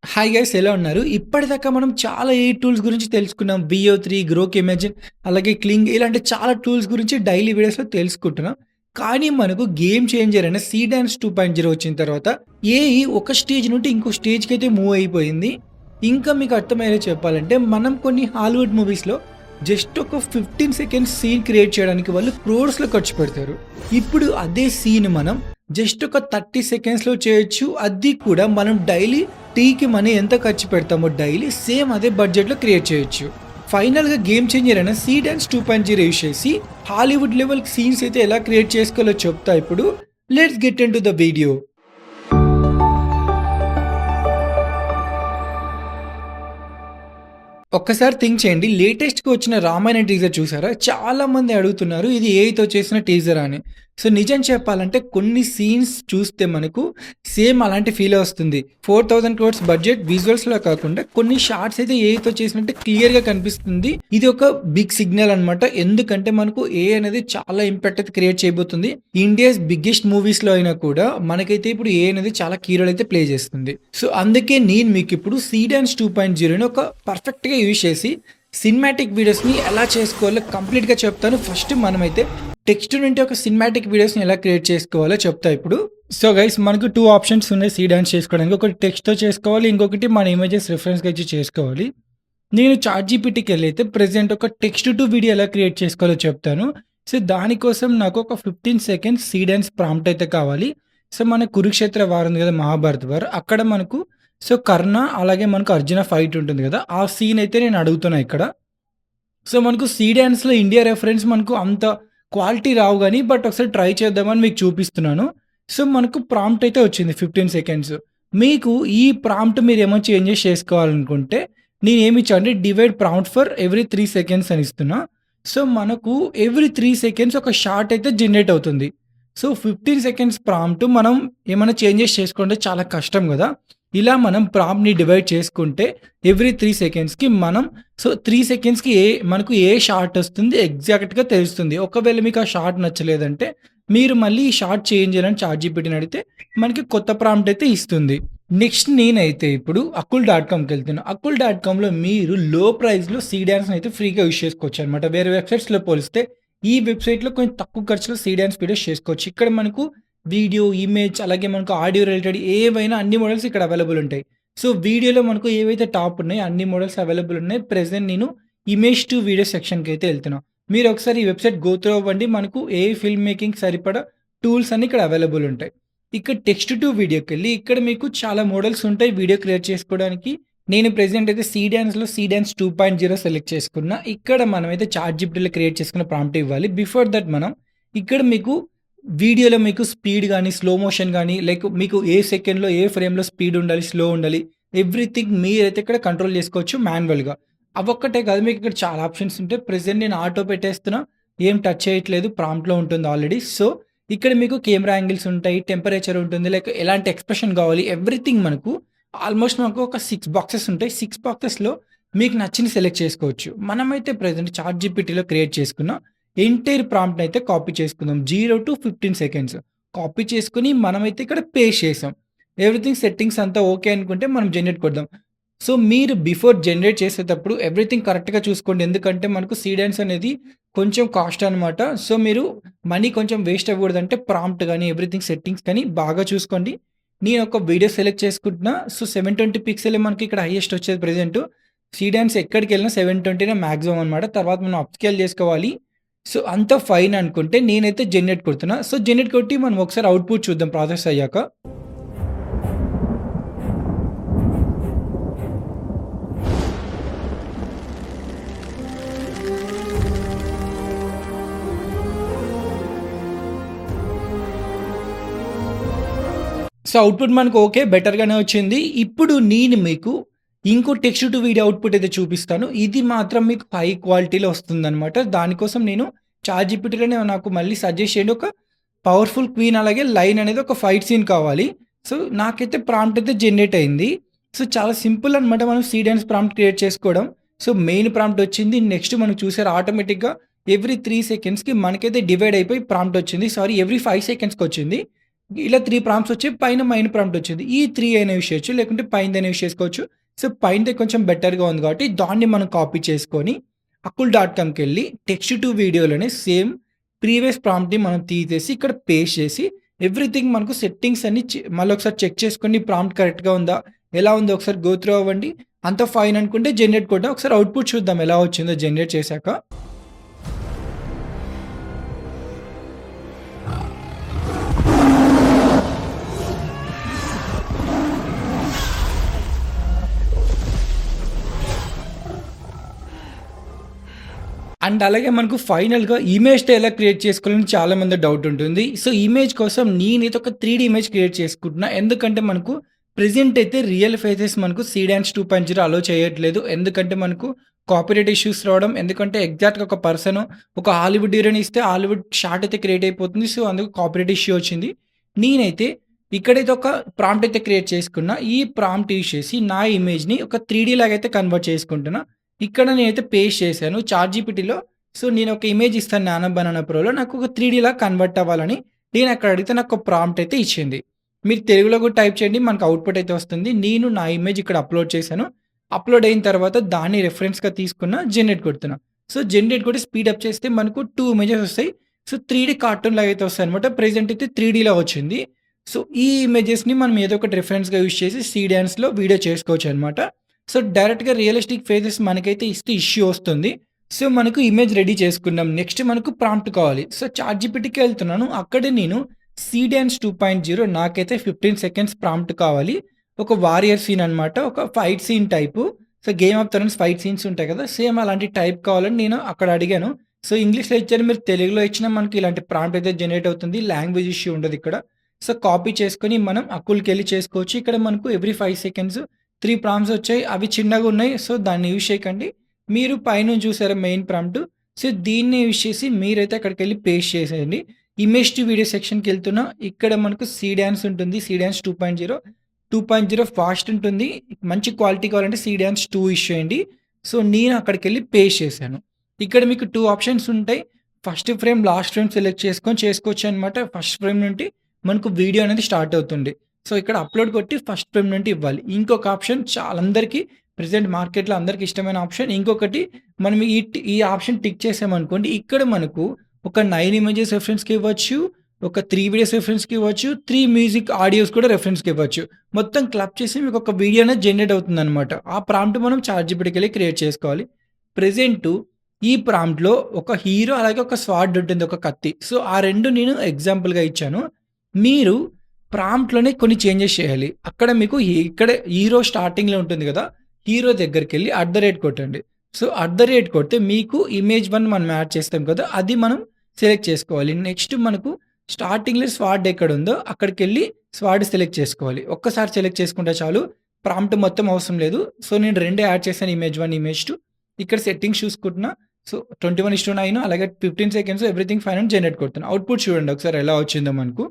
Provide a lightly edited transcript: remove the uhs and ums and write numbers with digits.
Hi guys ఎలా ఉన్నారు? ఇప్పటిదాకా మనం చాలా ఏఐ టూల్స్ గురించి తెలుసుకున్నాం. వియో3, గ్రోక్ ఇమేజిన్ అలాగే క్లింగ్ ఇలాంటి చాలా టూల్స్ గురించి డైలీ వీడియోస్‌లో తెలుసుకుంటున్నాం. కానీ మనకు గేమ్ చేంజర్ అయిన సీడాన్స్ 2.0 వచ్చిన తర్వాత ఏఐ ఒక స్టేజ్ నుండి ఇంకో స్టేజ్‌కైతే మూవ్ అయిపోయింది. ఇంకా మీకు అర్థమయ్యేలా చెప్పాలంటే మనం కొన్ని హాలీవుడ్ మూవీస్‌లో జస్ట్ ఒక 15 సెకండ్స్ సీన్ క్రియేట్ చేయడానికి వాళ్ళు క్రోర్స్‌లో ఖర్చు పెడతారు. ఇప్పుడు అదే సీన్ మనం జస్ట్ ఒక 30 సెకండ్స్‌లో చేయొచ్చు. అది కూడా మనం డైలీ టీకి మనీ ఎంత ఖర్చు పెడతామో డైలీ సేమ్ అదే బడ్జెట్‌లో క్రియేట్ చేయొచ్చు. ఫైనల్‌గా గేమ్ చేంజర్ అయిన సీడాన్స్ 2.0 యూజ్ చేసి హాలీవుడ్ లెవెల్ సీన్స్ అయితే ఎలా క్రియేట్ చేసుకోవాలో చెప్తా ఇప్పుడు. Let's get into the video. ఒక్కసారి థింక్ చేయండి. లేటెస్ట్‌గా వచ్చిన 'రామాయణ' టీజర్ చూసారా? చాలా మంది అడుగుతున్నారు ఇది ఏఐతో చేసిన టీజరా అని. సో నిజం చెప్పాలంటే కొన్ని సీన్స్ చూస్తే మనకు సేమ్ అలాంటి ఫీలే వస్తుంది. 4000 క్రోర్స్ బడ్జెట్ విజువల్స్‌లో కాకుండా కొన్ని షాట్స్ అయితే ఏఐతో చేసినట్టు క్లియర్‌గా కనిపిస్తుంది. ఇది ఒక బిగ్ సిగ్నల్ అన్నమాట. ఎందుకంటే మనకు ఏఐ అనేది చాలా ఇంపాక్ట్ అయితే క్రియేట్ చేయబోతుంది. ఇండియాస్ బిగ్గెస్ట్ మూవీస్‌లో అయినా కూడా మనకైతే ఇప్పుడు ఏఐ అనేది చాలా కీ రోల్ అయితే ప్లే చేస్తుంది. సో అందుకే నేను మీకిప్పుడు సీడాన్స్ 2.0ని ఒక పర్ఫెక్ట్‌గా యూజ్ చేసి సినిమాటిక్ వీడియోస్‌ని ఎలా చేసుకోవాలో కంప్లీట్‌గా చెప్తాను. ఫస్ట్ మనమైతే టెక్స్ట్ నుండి ఒక సినిమాటిక్ వీడియోస్‌ని ఎలా క్రియేట్ చేసుకోవాలో చెప్తా ఇప్పుడు. సో గైస్ మనకు 2 ఆప్షన్స్ ఉన్నాయి సీడాన్స్ చేసుకోవడానికి. ఒకటి టెక్స్ట్‌తో చేసుకోవాలి. ఇంకొకటి మన ఇమేజెస్ రిఫరెన్స్‌గా ఇచ్చి చేసుకోవాలి. నేను చాట్‌జీపీటీకెళ్ళైతే ప్రెజెంట్ ఒక టెక్స్ట్ టు వీడియో ఎలా క్రియేట్ చేసుకోవాలో చెప్తాను. సో దానికోసం నాకు ఒక 15 సెకండ్స్ సీడాన్స్ ప్రాంప్ట్ అయితే కావాలి. సో మన కురుక్షేత్ర వార్ ఉంది కదా! మహాభారత్ వార్. అక్కడ మనకు సో కర్ణ అలాగే మనకు అర్జున ఫైట్ ఉంటుంది కదా! ఆ సీన్ అయితే నేను అడుగుతున్నా ఇక్కడ. సో మనకు సీడాన్స్‌లో ఇండియా రెఫరెన్స్ మనకు అంత క్వాలిటీ రావు గానీ, బట్ ఒకసారి ట్రై చేద్దామని మీకు చూపిస్తున్నాను. సో మనకు ప్రాంప్ట్ అయితే వచ్చింది 15 సెకండ్స్. మీకు ఈ ప్రాంప్ట్ మీరేమో చేంజెస్ చేసుకోవాలనుకుంటే, నేనేమిచ్చా అంటే divide prompt for every 3 seconds అని ఇస్తున్నా. సో మనకు ఎవ్రీ 3 సెకండ్స్ ఒక షార్ట్ అయితే జనరేట్ అవుతుంది. సో 15 సెకండ్స్ ప్రాంప్ట్ మనం ఏమైనా చేంజెస్ చేసుకుంటే చాలా కష్టం గదా! ఇలా మనం ప్రాంప్ట్‌ని డివైడ్ చేసుకుంటే ఎవ్రీ 3 సెకండ్స్‌కి మనం సో 3 సెకండ్స్‌కి మనకు ఏ షార్ట్ వస్తుంది ఎగ్జాక్ట్‌గా తెలుస్తుంది. ఒకవేళ మీకు ఆ షార్ట్ నచ్చలేదంటే, మీరు మళ్ళీ ఈ షార్ట్ చేంజ్ చేయాలని చాట్‌జీపీటీని అడిగితే మనకి కొత్త ప్రాంప్ట్ అయితే ఇస్తుంది. నెక్స్ట్ నేనైతే ఇప్పుడు అకుల్ డాట్ కామ్‌కెళ్తున్నా. అకుల్ డాట్ కామ్‌లో మీరు లో ప్రైస్‌లో సీడాన్స్‌ని అయితే ఫ్రీగా యూజ్ చేసుకోవచ్చనమాట. వేరే వెబ్‌సైట్స్‌లో పోలిస్తే ఈ వెబ్‌సైట్‌లో కొంచెం తక్కువ ఖర్చులో సీడాన్స్ వీడియోస్ చేసుకోవచ్చు. ఇక్కడ మనకు వీడియో, ఇమేజ్ అలాగే మనకు ఆడియో రిలేటెడ్ ఏవైనా అన్ని మోడల్స్ ఇక్కడ అవైలబుల్ ఉంటాయి. సో వీడియోలో మనకు ఏవైతే టాప్ ఉన్నాయో అన్ని మోడల్స్ అవైలబుల్ ఉన్నాయి. ప్రెజెంట్ నేను ఇమేజ్ టు వీడియో సెక్షన్‌కి అయితే ఎళ్తున్నా. మీరు ఒకసారి ఈ వెబ్‌సైట్ గో త్రూ అవ్వండి. మనకు ఏఐ ఫిల్మ్ మేకింగ్ సరిపడా టూల్స్ అన్నీ ఇక్కడ అవైలబుల్ ఉంటాయి. ఇక్కడ టెక్స్ట్ టు వీడియోకెళ్ళి ఇక్కడ మీకు చాలా మోడల్స్ ఉంటాయి వీడియో క్రియేట్ చేసుకోవడానికి. నేను ప్రెజెంట్ అయితే సీడాన్స్‌లో సీడాన్స్ 2.0 సెలెక్ట్ చేసుకున్నా. ఇక్కడ మనమైతే చాట్‌జీపీటీలో క్రియేట్ చేసుకున్న ప్రాంప్ట్ ఇవ్వాలి. బిఫోర్ దట్ మనం ఇక్కడ మీకు వీడియోలో మీకు స్పీడ్ గాని, స్లో మోషన్ గాని, లైక్ మీకు ఏ సెకండ్‌లో, ఏ ఫ్రేమ్‌లో స్పీడ్ ఉండాలి, స్లో ఉండాలి. ఎవ్రీథింగ్ మీరైతే ఇక్కడ కంట్రోల్ చేసుకోవచ్చు మాన్యువల్‌గా. అవొక్కటే కాదు మీకు ఇక్కడ చాలా ఆప్షన్స్ ఉంటాయి. ప్రెజెంట్ నేను ఆటో పెట్టేస్తున్నా. ఏం టచ్ చేయట్లేదు. ప్రాంప్ట్‌లో ఉంటుంది ఆల్రెడీ. సో, ఇక్కడ మీకు కెమెరా యాంగిల్స్ ఉంటాయి, టెంపరేచర్ ఉంటుంది, లైక్ ఎలాంటి ఎక్స్‌ప్రెషన్ కావాలి, ఎవ్రీథింగ్ మనకు ఆల్మోస్ట్ మనకు ఒక 6 బాక్సెస్ ఉంటాయి. 6 బాక్సెస్‌లో మీకు నచ్చింది సెలెక్ట్ చేసుకోవచ్చు. మనమైతే ప్రెజెంట్ చాట్‌జీపీటీలో క్రియేట్ చేసుకున్న ఎంటైర్ ప్రాంప్ట్‌ని అయితే కాపీ చేసుకుందాం. 0-15 సెకండ్స్. కాపీ చేసుకొని మనమైతే ఇక్కడ పేస్ట్ చేసాం. ఎవ్రీథింగ్ సెట్టింగ్స్ అంతా ఓకే అనుకుంటే మనం జనరేట్ కొడదాం. సో, మీరు బిఫోర్ జనరేట్ చేసేటప్పుడు ఎవ్రీథింగ్ కరెక్ట్‌గా చూసుకోండి. ఎందుకంటే మనకు సీడాన్స్ అనేది కొంచెం కాస్ట్ అనమాట. సో, మీరు మనీ కొంచెం వేస్ట్ అవ్వకూడదంటే ప్రాంప్ట్ గాని, ఎవ్రీథింగ్ సెట్టింగ్స్ కానీ బాగా చూసుకోండి. నేను ఒక వీడియో సెలెక్ట్ చేసుకుంటున్నా. సో, 720 పిక్సెలే మనకి ఇక్కడ హైయెస్ట్ వచ్చేది ప్రెజెంట్. సీడాన్స్ ఎక్కడికెళ్ళినా 720నే మాక్సిమం అనమాట. తర్వాత మనం అప్ స్కేల్ చేసుకోవాలి. సో, అంతా ఫైన్ అనుకుంటే నేనైతే జనరేట్ కొడుతున్నా. సో, జనరేట్ కొట్టి మనం ఒకసారి అవుట్‌పుట్ చూద్దాం ప్రాసెస్ అయ్యాక. సో, అవుట్‌పుట్ మనకు ఓకే. బెటర్‌గానే వచ్చింది. ఇప్పుడు నేను మీకు ఇంకో టెక్స్ట్ టు వీడియో అవుట్‌పుట్ అయితే చూపిస్తాను. ఇది మాత్రం మీకు హై క్వాలిటీలో వస్తుందనమాట. దానికోసం నేను చాట్‌జీపీటీలోనే నాకు మళ్ళీ సజెస్ట్ చేయండి. ఒక పవర్‌ఫుల్ క్వీన్ అలాగే లైన్ అనేది ఒక ఫైట్ సీన్ కావాలి. సో, నాకైతే ప్రాంప్ట్ అయితే జనరేట్ అయింది. సో, చాలా సింపుల్ అనమాట మనం సీడెన్స్ ప్రాంప్ట్ క్రియేట్ చేసుకోవడం. సో, మెయిన్ ప్రాంప్ట్ వచ్చింది. నెక్స్ట్ మనం చూసారు ఆటోమేటిక్‌గా ఎవ్రీ 3 సెకండ్స్‌కి మనకైతే డివైడ్ అయిపోయి ప్రాంప్ట్ వచ్చింది. సారీ ఎవ్రీ 5 సెకండ్స్‌కి వచ్చింది. ఇలా 3 ప్రాంప్ట్స్ వచ్చాయి. పైన మెయిన్ ప్రాంప్ట్ వచ్చింది. ఈ 3 అయినా యూజ్ చేయొచ్చు. లేకుంటే పైనదైనా యూజ్ చేసుకోవచ్చు. సో, పైనదే కొంచెం బెటర్‌గా ఉంది కాబట్టి దాన్ని మనం కాపీ చేసుకొని అకుల్ డాట్ కామ్‌కెళ్ళి టెక్స్ట్ టు వీడియోలోనే సేమ్ ప్రీవియస్ ప్రాంప్ట్‌ని మనం తీసేసి ఇక్కడ పేస్ట్ చేసి ఎవ్రీథింగ్ మనకు సెట్టింగ్స్ అన్నీ మళ్ళొకసారి చెక్ చేసుకోండి. ప్రాంప్ట్ కరెక్ట్‌గా ఉందా? ఎలా ఉందో ఒకసారి గో త్రూ అవ్వండి. అంతా ఫైన్ అనుకుంటే జనరేట్ కొట్టా. ఒకసారి అవుట్‌పుట్ చూద్దాం ఎలా వచ్చిందో జనరేట్ చేశాక. అండ్ అలాగే మనకు ఫైనల్‌గా ఇమేజ్‌తో ఎలా క్రియేట్ చేసుకోవాలని చాలా మంది డౌట్ ఉంటుంది. సో, ఇమేజ్ కోసం నేనైతే ఒక 3 ఇమేజ్ క్రియేట్ చేసుకుంటున్నా. ఎందుకంటే మనకు ప్రెజెంట్ అయితే రియల్ ఫేసెస్ మనకు సీడాన్స్ 2.0 అలో చేయట్లేదు. ఎందుకంటే మనకు కాపీరైట్ ఇష్యూస్ రావడం. ఎందుకంటే ఎగ్జాక్ట్‌గా ఒక పర్సన్ ఒక హాలీవుడ్ హీరోని ఇస్తే హాలీవుడ్ షాట్ అయితే క్రియేట్ అయిపోతుంది. సో, అందుకు కాపీరైట్ ఇష్యూ వచ్చింది. నేనైతే ఇక్కడైతే ఒక ప్రాంప్ట్ అయితే క్రియేట్ చేసుకున్నా. ఈ ప్రాంప్ట్ యూజ్ చేసి నా ఇమేజ్‌ని ఒక 3 లాగైతే కన్వర్ట్ చేసుకుంటున్నా. ఇక్కడ నేనైతే పేస్ట్ చేశాను చాట్‌జీపీటీలో. సో, నేనొక ఇమేజ్ ఇస్తాను 'నానో బనానా ప్రో'లో నాకొక 3డీలా కన్వర్ట్ అవ్వాలని నేనక్కడ అడిగితే నాకొక ప్రాంప్ట్ అయితే ఇచ్చింది. మీరు తెలుగులో కూడా టైప్ చేయండి. మనకు అవుట్‌పుట్ అయితే వస్తుంది. నేను నా ఇమేజ్ ఇక్కడ అప్‌లోడ్ చేశాను. అప్‌లోడ్ అయిన తర్వాత దాన్ని రిఫరెన్స్‌గా తీసుకున్న జనరేట్ కొడుతున్నా. సో, జనరేట్ కొట్టి స్పీడ్ అప్ చేస్తే మనకు 2 ఇమేజెస్ వస్తాయి. సో, 3డీ కార్టూన్ లాగా అయితే వస్తాయన్నమాట. ప్రెజెంట్ అయితే 3డీలో వచ్చింది. సో, ఈ ఇమేజెస్‌ని మనం ఏదో ఒకటి రిఫరెన్స్‌గా యూజ్ చేసి సీడాన్స్‌లో వీడియో చేసుకోవచ్చనమాట. సో, డైరెక్ట్‌గా రియలిస్టిక్ ఫేసెస్ మనకైతే ఇస్తే ఇష్యూ వస్తుంది. సో, మనకు ఇమేజ్ రెడీ చేసుకున్నాం. నెక్స్ట్ మనకు ప్రాంప్ట్ కావాలి. సో, చాట్‌జీపీటీకి ఎళ్తున్నాను. అక్కడే నేను సీడాన్స్ 2.0 నాకైతే 15 సెకండ్స్ ప్రాంప్ట్ కావాలి. ఒక వారియర్ సీన్ అనమాట. ఒక fight scene type. So, 'game of thrones' fight scenes ఉంటాయి కదా! సేమ్ అలాంటి టైప్ కావాలని నేను అక్కడ అడిగాను. సో, ఇంగ్లీష్‌లో ఇచ్చారు. మీరు తెలుగులో ఇచ్చినా మనకి ఇలాంటి ప్రాంప్ట్ అయితే జనరేట్ అవుతుంది. లాంగ్వేజ్ ఇష్యూ ఉండదిక్కడ. సో, కాపీ చేసుకొని మనం అకుల్‌కెళ్ళి చేసుకోవచ్చు. ఇక్కడ మనకు ఎవ్రీ 5 సెకండ్స్ 3 ప్రాంప్ట్స్ వచ్చాయి. అవి చిన్నగున్నాయి. సో, దాన్ని యూజ్ చేయకండి. మీరు పైనుంచి చూసారా మెయిన్ ప్రాంప్ట్. సో, దీన్ని యూజ్ చేసి మీరైతే అక్కడికెళ్ళి పేస్ట్ చేసేయండి. ఇమేజ్ టు వీడియో సెక్షన్‌కెళ్తున్నా. ఇక్కడ మనకు సీడాన్స్ ఉంటుంది. సీడాన్స్ 2.0, 2.0 ఫాస్ట్ ఉంటుంది. మంచి క్వాలిటీ కావాలంటే సీడాన్స్ 2 యూజ్ చేయండి. సో, నేను అక్కడికెళ్ళి పేస్ట్ చేశాను. ఇక్కడ మీకు 2 ఆప్షన్స్ ఉంటాయి. First frame, last frame select చేసుకొని చేసుకోవచ్చనమాట. ఫస్ట్ ఫ్రేమ్ నుండి మనకు వీడియో అనేది స్టార్ట్ అవుతుంది. సో, ఇక్కడ అప్‌లోడ్ కొట్టి ఫస్ట్ ఫ్రేమ్ నుండి ఇవ్వాలి. ఇంకొక ఆప్షన్ అందరికీ ప్రెజెంట్ మార్కెట్‌లో అందరికి ఇష్టమైన ఆప్షన్. ఇంకొకటి మనం ఈ ఆప్షన్ టిక్ చేసామనుకోండి. ఇక్కడ మనకు ఒక 9 ఇమేజెస్ రిఫరెన్స్‌కి ఇవ్వచ్చు. ఒక 3 వీడియోస్ రిఫరెన్స్‌కి ఇవ్వచ్చు. 3 మ్యూజిక్ ఆడియోస్ కూడా రిఫరెన్స్‌కి ఇవ్వచ్చు. మొత్తం క్లబ్ చేసి మీకు ఒక వీడియో అనేది జనరేట్ అవుతుందనమాట. ఆ ప్రాంప్ట్ మనం చాట్‌జీపీటీకెళ్ళి క్రియేట్ చేసుకోవాలి. ప్రెజెంటు ఈ ప్రాంప్ట్‌లో ఒక హీరో అలాగే ఒక స్వార్డ్ ఉంటుంది. ఒక కత్తి. సో, ఆ 2 నేను ఎగ్జాంపుల్‌గా ఇచ్చాను. మీరు ప్రాంప్ట్‌లోనే కొన్ని చేంజెస్ చేయాలి. అక్కడ మీకు ఇక్కడ హీరో స్టార్టింగ్‌లో ఉంటుంది గదా! హీరో దగ్గరికెళ్ళి కొట్టండి. సో, కొడితే మీకు ఇమేజ్ 1 మనం యాడ్ చేస్తాం కదా! అది మనం సెలెక్ట్ చేసుకోవాలి. నెక్స్ట్ మనకు స్టార్టింగ్‌లో స్వార్డ్ ఎక్కడుందో అక్కడికెళ్ళి స్వార్డ్ సెలెక్ట్ చేసుకోవాలి. ఒక్కసారి సెలెక్ట్ చేసుకుంటే చాలు. ప్రాంప్ట్ మొత్తం అవసరం లేదు. సో, నేను 2 యాడ్ చేశాను. Image 1, image 2. ఇక్కడ సెట్టింగ్స్ చూసుకుంటున్నా. సో, 21:9 అలాగే 15 సెకండ్స్ ఎవ్రీథింగ్ ఫైన్ అని జనరేట్ కొడుతున్నా. అవుట్‌పుట్ చూడండి ఒకసారి ఎలా వచ్చిందో మనకు.